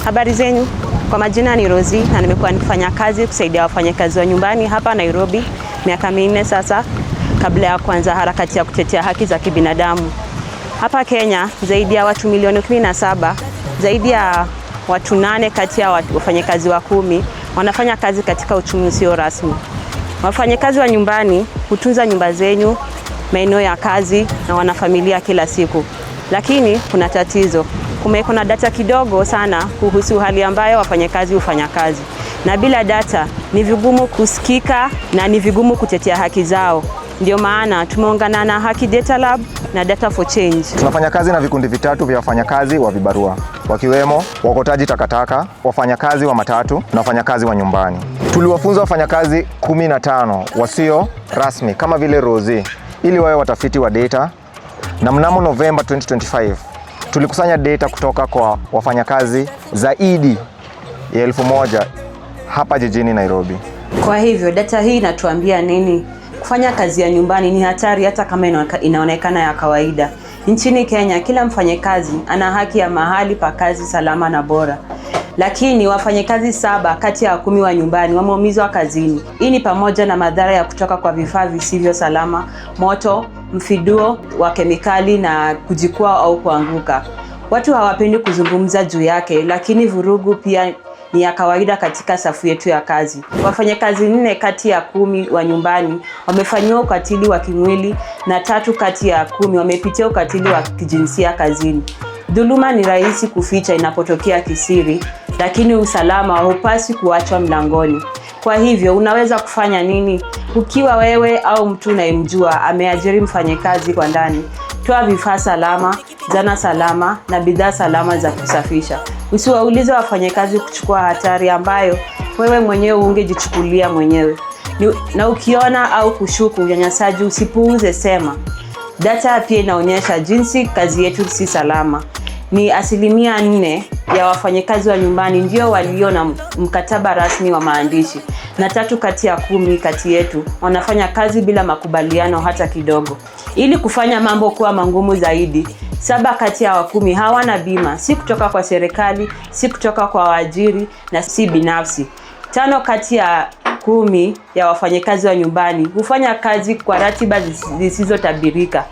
Habari zenyu, kwa majina ni Rosie na nimekuwa nikifanya kazi kusaidia wafanyakazi wa nyumbani hapa Nairobi miaka 4 sasa, kabla ya kuanza harakati ya kutetea haki za kibinadamu. Hapa Kenya, zaidi ya watu milioni 17, zaidi ya watu 8 kati ya wafanyakazi wa 10 wanafanya kazi katika uchumi usio rasmi. Wafanyakazi wa nyumbani hutunza nyumba zenyu, maeneo ya kazi na wanafamilia kila siku. Lakini kuna tatizo. Kuna data kidogo sana kuhusu hali ambayo wafanyakazi hufanya kazi. Na bila data ni vigumu kusikika na ni vigumu kutetea haki zao. Ndio maana tumeungana na Haki Data Lab na Data for Change. Tunafanya kazi na vikundi vitatu vya wafanyakazi wa vibarua, wakiwemo wakotaji takataka, wafanyakazi wa matatu na wafanyakazi wa nyumbani. Tuliwafunza wafanyakazi 15 wasio rasmi kama vile Rosie ili wawe watafiti wa data, na mnamo Novemba 2025 tulikusanya data kutoka kwa wafanyakazi zaidi ya 1000 hapa jijini Nairobi. Kwa hivyo data hii inatuambia nini? Kufanya kazi ya nyumbani ni hatari hata kama inaonekana ya kawaida. Nchini Kenya, kila mfanyakazi ana haki ya mahali pa kazi salama na bora. Lakini wafanyakazi 7 kati ya 10 wa nyumbani wameumizwa kazini. Hii ni pamoja na madhara ya kutoka kwa vifaa visivyo salama, moto, mfiduo wa kemikali na kujikwaa au kuanguka. Watu hawapendi kuzungumza juu yake, lakini vurugu pia ni ya kawaida katika safu yetu ya kazi. Wafanyakazi 4 kati ya 10 wa nyumbani wamefanyiwa ukatili wa kimwili na 3 kati ya 10 wamepitia ukatili wa kijinsia kazini. Dhuluma ni rahisi kuficha inapotokea kisiri, lakini usalama haupaswi kuachwa mlangoni. Kwa hivyo unaweza kufanya nini? Ukiwa wewe au mtu unayemjua ameajiri mfanyakazi kwa ndani, toa vifaa salama, zana salama na bidhaa salama za kusafisha. Usiwaulize wafanyakazi kuchukua hatari ambayo wewe mwenyewe ungejichukulia mwenyewe. Na ukiona au kushuku unyanyasaji, usipuuze, sema. Data pia inaonyesha jinsi kazi yetu si salama. Ni 4% ya wafanyakazi wa nyumbani ndio walio na mkataba rasmi wa maandishi, na 3 kati ya 10 kati yetu wanafanya kazi bila makubaliano hata kidogo. Ili kufanya mambo kuwa magumu zaidi, 7 kati ya 10 hawana bima, si kutoka kwa serikali, si kutoka kwa waajiri na si binafsi. 5 kati ya 10 ya wafanyakazi wa nyumbani hufanya kazi kwa ratiba zisizotabirika.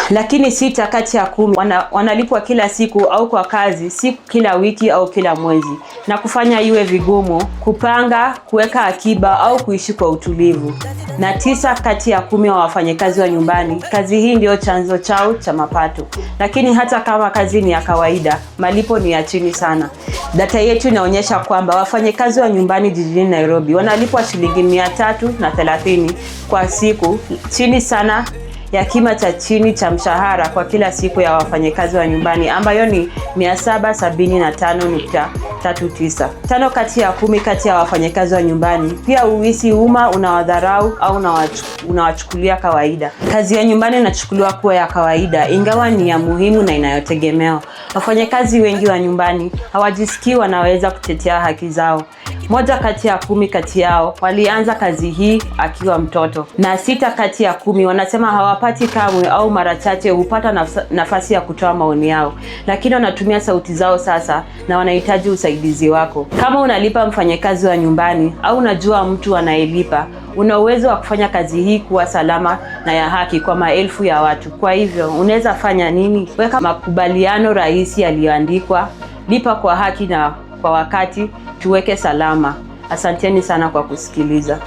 Lakini 6 kati ya 10 wanalipwa kila siku au kwa kazi, si kila wiki au kila mwezi, na kufanya iwe vigumu kupanga, kuweka akiba au kuishi kwa utulivu. Na 9 kati ya 10 wa wafanyakazi wa nyumbani, kazi hii ndio chanzo chao cha mapato. Lakini hata kama kazi ni ya kawaida, malipo ni ya chini sana. Data yetu inaonyesha kwamba wafanyakazi wa nyumbani jijini Nairobi wanalipwa shilingi 330 kwa siku, chini sana ya kima cha chini cha mshahara kwa kila siku ya wafanyakazi wa nyumbani, ambayo ni 775.39. 5 kati ya 10 kati ya wafanyakazi wa nyumbani pia uhisi umma unawadharau au unawachukulia kawaida. Kazi ya nyumbani inachukuliwa kuwa ya kawaida, ingawa ni ya muhimu na inayotegemewa. Wafanyakazi wengi wa nyumbani hawajisikii wanaweza kutetea haki zao. 1 kati ya 10 kati yao walianza kazi hii akiwa mtoto, na 6 kati ya 10 wanasema hawapati kamwe au mara chache hupata nafasi ya kutoa maoni yao, lakini wanatumia sauti zao sasa na wanahitaji usaidizi wako. Kama unalipa mfanyakazi wa nyumbani au unajua mtu anayelipa, una uwezo wa kufanya kazi hii kuwa salama na ya haki kwa maelfu ya watu. Kwa hivyo unaweza fanya nini? Weka makubaliano rahisi yaliyoandikwa, lipa kwa haki na kwa wakati, tuweke salama. Asanteni sana kwa kusikiliza.